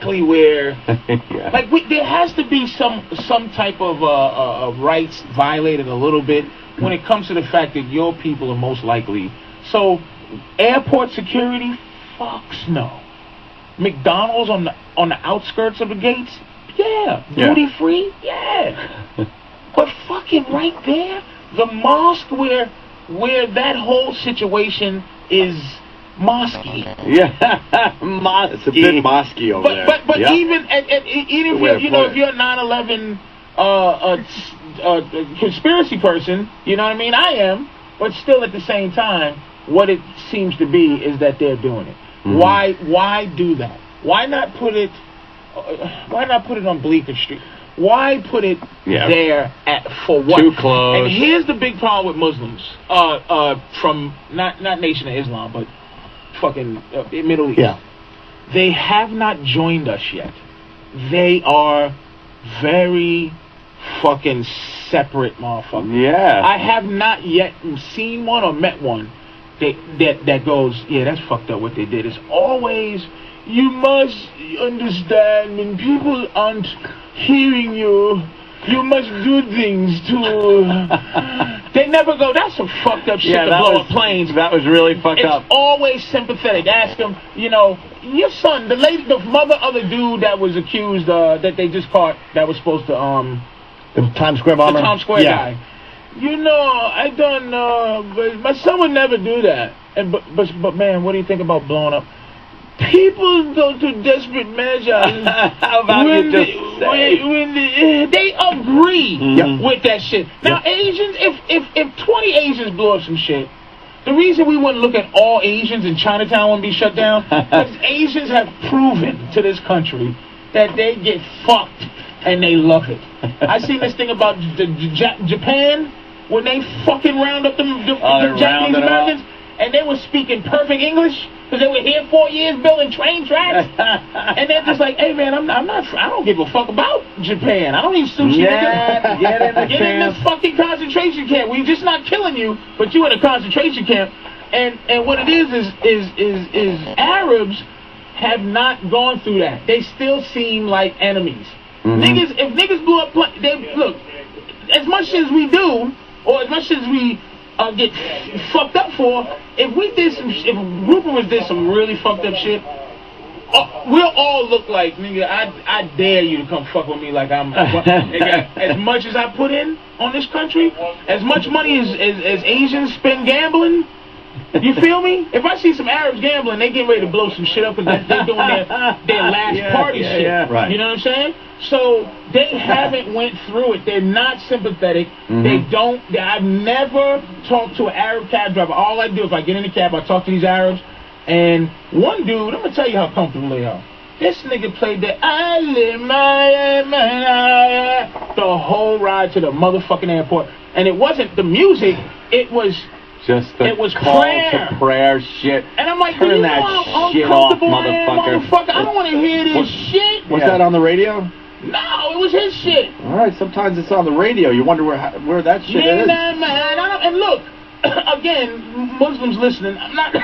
exactly where, Yeah. like, there has to be some type of rights violated a little bit when it comes to the fact that your people are most likely. So, airport security, fucks no. McDonald's on the outskirts of the gates, yeah. Duty free, yeah. But fucking right there, the mosque where that whole situation is mosque-y. Yeah, it's a bit mosque-y over there. But even if you're a 9/11 conspiracy person, you know what I mean? I am, but still at the same time, what it seems to be is that they're doing it. Mm-hmm. Why do that? Why not put it on Bleecker Street? Why put it there for what? Too close. And here's the big problem with Muslims, from not Nation of Islam, but fucking Middle East. Yeah. They have not joined us yet. They are very fucking separate motherfuckers. Yeah. I have not yet seen one or met one that goes, yeah, that's fucked up what they did. It's always, you must understand when people aren't hearing you, you must do things to... They never go, that's some fucked up shit to blow up planes. That was really fucked up. It's always sympathetic. Ask them, your son, the mother of the dude that was accused, that they just caught, that was supposed to, the Times Square bomber? The Times Square guy. I don't know, but my son would never do that. But man, what do you think about blowing up? People go to desperate measures. How about when they agree with that shit. Now, Asians, if 20 Asians blow up some shit, the reason we wouldn't look at all Asians in Chinatown wouldn't be shut down, because Asians have proven to this country that they get fucked and they love it. I seen this thing about Japan when they fucking round up the Japanese Americans, and they were speaking perfect English because they were here 4 years building train tracks, and they're just like, hey man, I don't give a fuck about Japan. I don't eat sushi. Get in this fucking concentration camp. We're just not killing you, but you in a concentration camp. And what it is Arabs have not gone through that. They still seem like enemies. If niggas blew up, look, as much as we do, or as much as we get fucked up for, if a group of us did some really fucked up shit, we'll all look like, nigga, I dare you to come fuck with me like I'm, nigga, as much as I put in on this country, as much money as Asians spend gambling, you feel me? If I see some Arabs gambling, they getting ready to blow some shit up because they're doing their last party shit. Yeah, right. You know what I'm saying? So they haven't went through it. They're not sympathetic. They don't. I've never talked to an Arab cab driver. All I do, if I get in the cab, I talk to these Arabs. And one dude, I'm gonna tell you how comfortable they are. This nigga played the the whole ride to the motherfucking airport, and it wasn't the music. It was. It was call to prayer shit. And I'm like, turn that shit off, motherfucker. I don't want to hear this shit. Was that on the radio? No, it was his shit. All right, sometimes it's on the radio. You wonder where that shit is. And look, again, Muslims listening, I'm not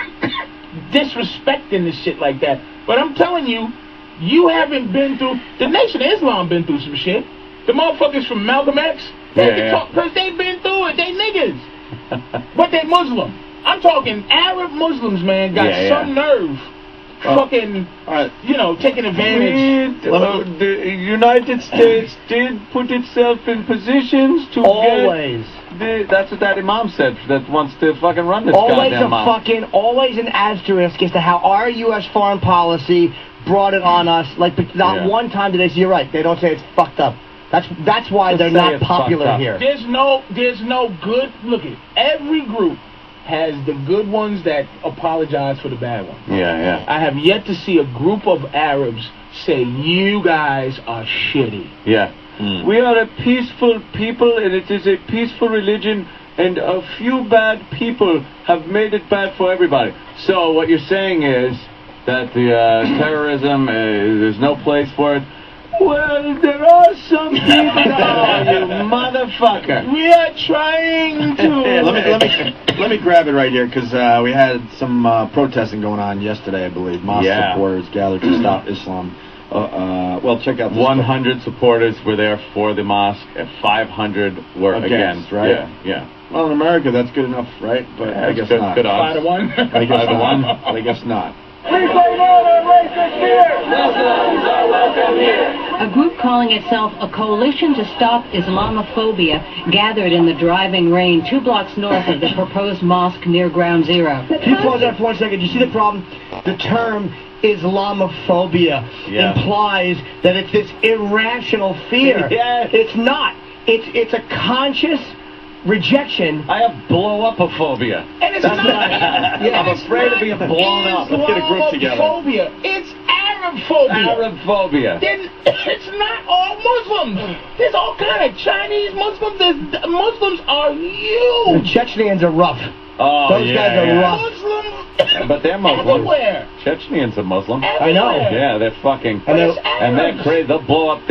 disrespecting this shit like that, but I'm telling you, you haven't been through. The Nation of Islam been through some shit. The motherfuckers from Malcolm X, they can talk because they've been through it. They niggas. But they Muslim. I'm talking Arab Muslims, man, got some nerve. Fucking, taking advantage. The United States did put itself in positions to always. That's what that imam said. That wants to fucking run this goddamn mosque. Always an asterisk as to how our U.S. foreign policy brought it on us. Like, not one time did they say, you're right. They don't say it's fucked up. That's why they're not popular here. There's no good. Look at every group has the good ones that apologize for the bad ones. Yeah. I have yet to see a group of Arabs say you guys are shitty. Yeah. We are a peaceful people, and it is a peaceful religion, and a few bad people have made it bad for everybody. So what you're saying is that the terrorism, there's no place for it. Well, there are some people. Oh, you motherfucker! We are trying to. let me grab it right here because we had some protesting going on yesterday, I believe. Mosque supporters gathered to stop Islam Well, check out this 100 supporters were there for the mosque, and 500 were against. right? Yeah, yeah. Well, in America, that's good enough, right? But Yeah, I guess good, not. good odds. 5 to 1. I guess not. I guess not. A group calling itself a coalition to stop Islamophobia gathered in the driving rain 2 blocks north of the proposed mosque near Ground Zero. Can you pause that for 1 second? You see the problem? The term Islamophobia implies that it's this irrational fear. Yes. It's not. It's a conscious rejection. I have blow-up-ophobia. And it's That's not. right. Yeah. I'm afraid of being blown up. Let's get a group together. Islamophobia. It's Arabphobia. Arabophobia. Then it's not all Muslims. There's all kind of Chinese Muslims. Muslims are The huge. Chechens are rough. Oh, Those guys are rough. Muslims But they're Muslims. everywhere. Chechens are Muslim. I know. Yeah, they're fucking... And they're- And they're crazy. They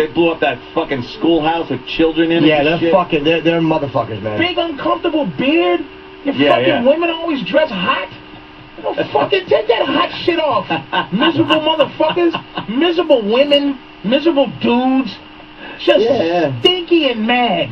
blew up that fucking schoolhouse with children in it. Yeah, and they're shit. fucking. They're motherfuckers, man. Big uncomfortable beard. Your Yeah, fucking yeah. women always dress hot. You know, fucking take that hot shit off. Miserable motherfuckers. Miserable women. Miserable dudes. Just stinky and mad.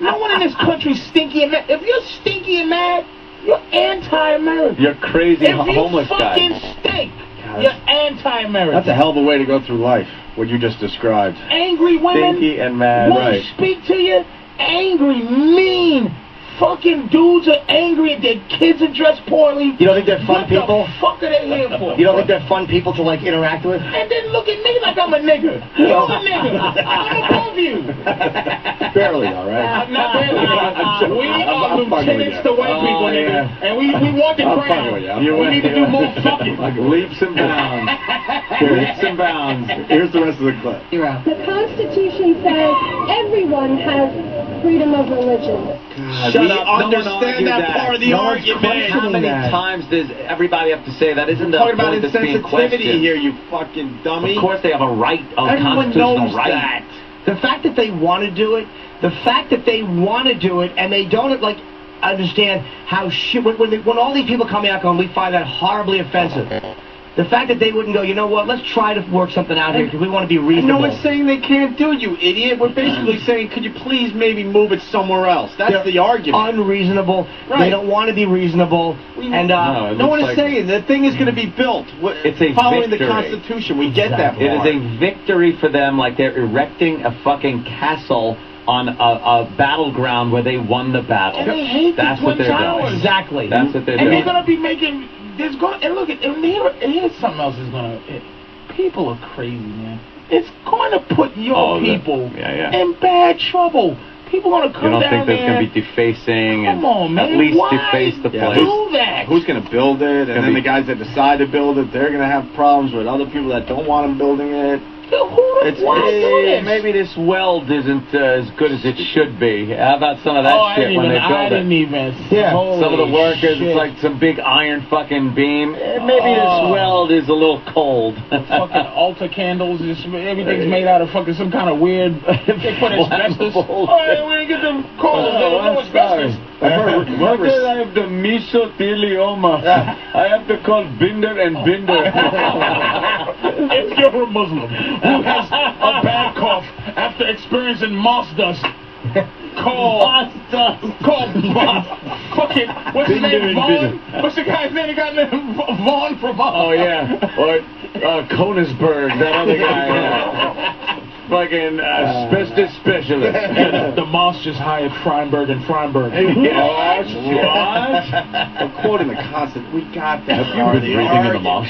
No one in this country is stinky and mad. If you're stinky and mad, you're anti-American. You're crazy If you homeless fucking guy. stink, you're anti-American. That's a hell of a way to go through life, what you just described. Angry women Stinky and mad. won't right. speak to you. Angry, mean, fucking dudes are angry and their kids are dressed poorly. You don't think they're fun what people? the fuck are they here for? You don't think they're fun people to like interact with? And then look at me like I'm a nigger. You're a nigger. I'm above you. Barely, all right? Not barely. We are I'm fucking with lieutenants you. to white people, nigga. yeah. And we want the I'm crown. fucking with you. We need to do more fucking. Leaps and bounds. Leaps and bounds. Here's the rest of the clip. Zero. The Constitution says everyone has freedom of religion. Shut we up. No one understand argued that part of the No one's argument. questioning How many that. times does everybody have to say that? Isn't the Talking about point that's being insensitivity questioned? here, you fucking dummy. Of course they have a right, a Everyone constitutional knows right. that. The fact that they want to do it, and they don't like understand how shit. When all these people come out going, we find that horribly offensive. The fact that they wouldn't go, you know what? Let's try to work something out here because we want to be reasonable. No one's saying they can't do it, you idiot. We're basically saying, could you please maybe move it somewhere else? That's They're the argument. unreasonable. Right. They don't want to be reasonable. And No, it No one looks is like- saying the thing is going to be built. It's a following victory. the Constitution. We get that It is part. a victory for them, like they're erecting a fucking castle on a battleground where they won the battle. And they hate the That's what Twin they're Towers. doing. exactly. That's what they're And they're doing. gonna be making. There's gonna and look at and here's something else is gonna. People are crazy, man. It's going to put your Oh, people yeah. in bad trouble. People gonna come You don't down think there's there. going to be defacing Come on, and man. at least Why deface the Yeah, place? do that? Who's going to build it? And Gonna then be- the guys that decide to build it, they're going to have problems with other people that don't want them building it. Why do this? Maybe this weld isn't as good as it should be. How about some of that I shit didn't when even. they build I it? didn't even. Yeah. Holy Some of the workers, shit. it's like some big iron fucking beam. Maybe this weld is a little cold. fucking altar candles. Everything's made out of fucking some kind of weird. They put asbestos. Oh, Bullshit. we get them cold. They don't know I'm sorry. asbestos. What did I have the mesothelioma? I have to call Binder and Binder. If you're a Muslim who has a bad cough after experiencing moss dust, call fucking what's his name? Vaughn? What's the guy's name? He got named Vaughn from Oh yeah, or Konisberg, that other guy. Fucking asbestos specialist. The Moss just hired Freinberg and Freinberg. What? I'm quoting the Constitution. We got that. Have you been breathing in the moss?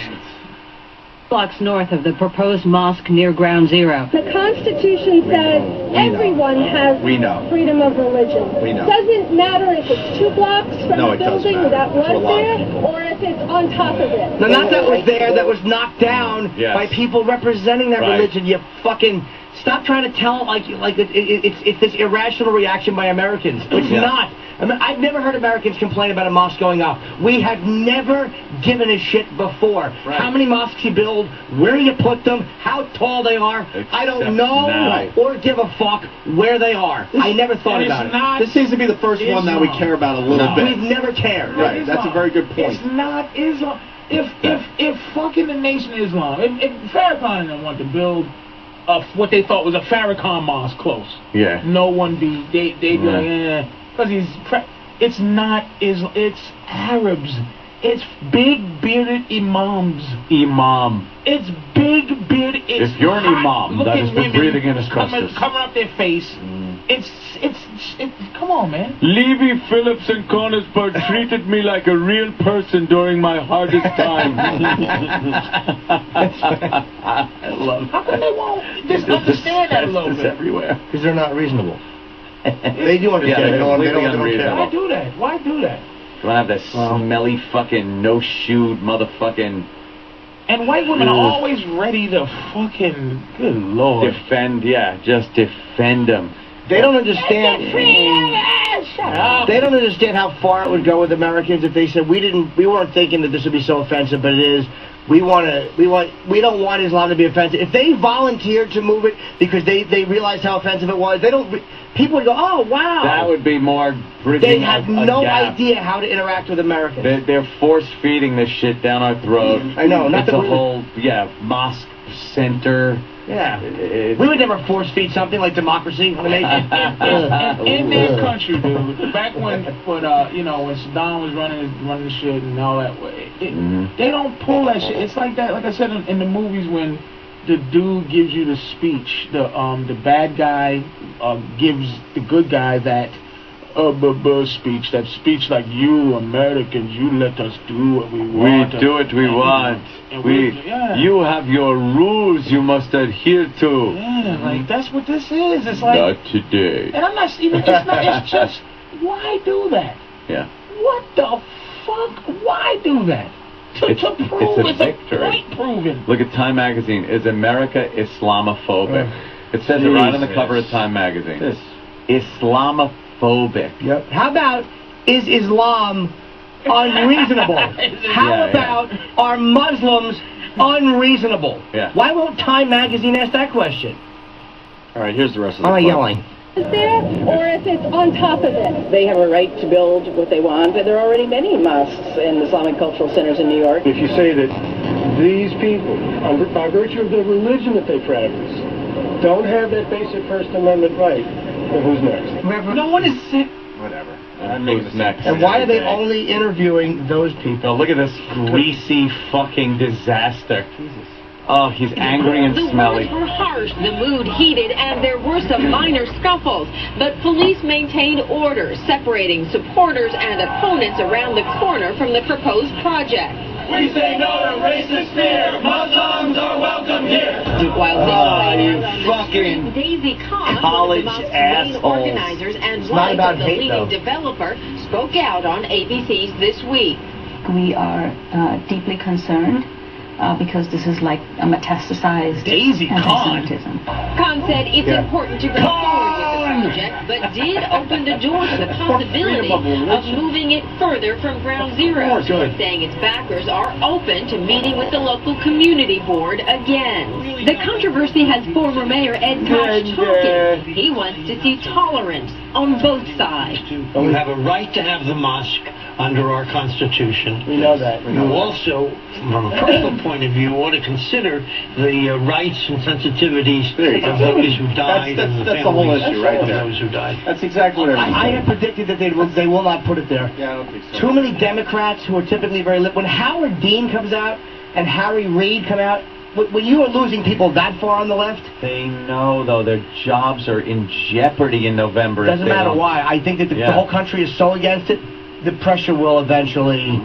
Blocks north of the proposed mosque near Ground Zero. The Constitution says everyone has We know. freedom of religion. We know. Doesn't matter if it's 2 blocks from No, the it does building matter that to a was lot of there, people. or if it's on top of it. No, not that was there. That was knocked down Yes. by people representing that Right. religion. You fucking stop trying to tell it's this irrational reaction by Americans. It's Yeah. not. I mean, I've never heard Americans complain about a mosque going up. We have never given a shit before. Right. How many mosques you build, where you put them, how tall they are. I don't Except know now. or give a fuck where they are. I never thought about it. This seems to be the first one that we care about a little We've bit. never cared. Right, that's a very good point. It's not Islam. if fucking the Nation of Islam, if Farrakhan and them want to build what they thought was a Farrakhan mosque close, no one be they be like, because it's not Islam, it's Arabs. It's big bearded imams. It's big bearded. It's if you're an imam that has been breathing in asbestos, covering up their face. It's come on, man. Levy Phillips and Conisberg treated me like a real person during my hardest time. I love it. How come they won't just understand that a little bit? Everywhere. Because they're not reasonable. They do understand. They don't care. Why do that? Why do that? You want to have that smelly fucking no-shoed motherfucking... And white women are always ready to fucking... Good Lord. Just defend them. They don't understand. Shut up. They don't understand how far it would go with Americans if they said we weren't thinking that this would be so offensive, but it is. We don't want Islam to be offensive. If they volunteered to move it because they realized how offensive it was, people would go, oh wow. That would be more bridging. They have no idea how to interact with Americans. They're force feeding this shit down our throat. I know. It's a whole mosque center. Yeah, we would never force feed something like democracy on the nation. In their country, dude. Back when Saddam was running the shit and all that way, they don't pull that shit. It's like that. Like I said in the movies, when the dude gives you the speech, the bad guy gives the good guy that speech. That speech like, you Americans, you let us do what we want. We do what we want. You have your rules you must adhere to. Yeah, like that's what this is. It's like not today. And I'm not even. It's just why do that? Yeah. What the fuck? Why do that? To prove it's a victory. Point proven. Look at Time Magazine. Is America Islamophobic? It says it right on the cover of Time Magazine. Islamophobic. Yep. How about is Islam unreasonable? How about are Muslims unreasonable? Yeah. Why won't Time Magazine ask that question? All right, here's the rest of the I'm yelling. Is there, or if it's on top of it? They have a right to build what they want, and there are already many mosques and Islamic cultural centers in New York. If you say that these people, by virtue of the religion that they practice, don't have that basic First Amendment right, then who's next? No one is sick. Whatever. Who's next? And why are they only interviewing those people? Oh, look at this greasy fucking disaster. Jesus. Oh, he's angry and smelly. The words were harsh, the mood heated, and there were some minor scuffles. But police maintained order, separating supporters and opponents around the corner from the proposed project. We say no to racist fear. Muslims are welcome here. While you fucking Daisy Khan, college one of the assholes. main organizers and wife of the leading developer, spoke out on ABC's This Week. We are deeply concerned because this is like a metastasized anti-Semitism. Khan said it's important to go forward with the project, but did open the door to the possibility of moving it further from ground zero, saying its backers are open to meeting with the local community board again. The controversy has former Mayor Ed Koch talking. He wants to see tolerance on both sides. We have a right to have the mosque under our Constitution. We know that. You also, from a personal point of view, ought to consider the rights and sensitivities of those who died and the that's the whole issue right of there. those who died. That's exactly what I have predicted that they will not put it there. Yeah, I don't think so. Too many Democrats who are typically very when Howard Dean comes out and Harry Reid come out, when you are losing people that far on the left, they know though their jobs are in jeopardy in November. Doesn't matter why. I think that the whole country is so against it, the pressure will eventually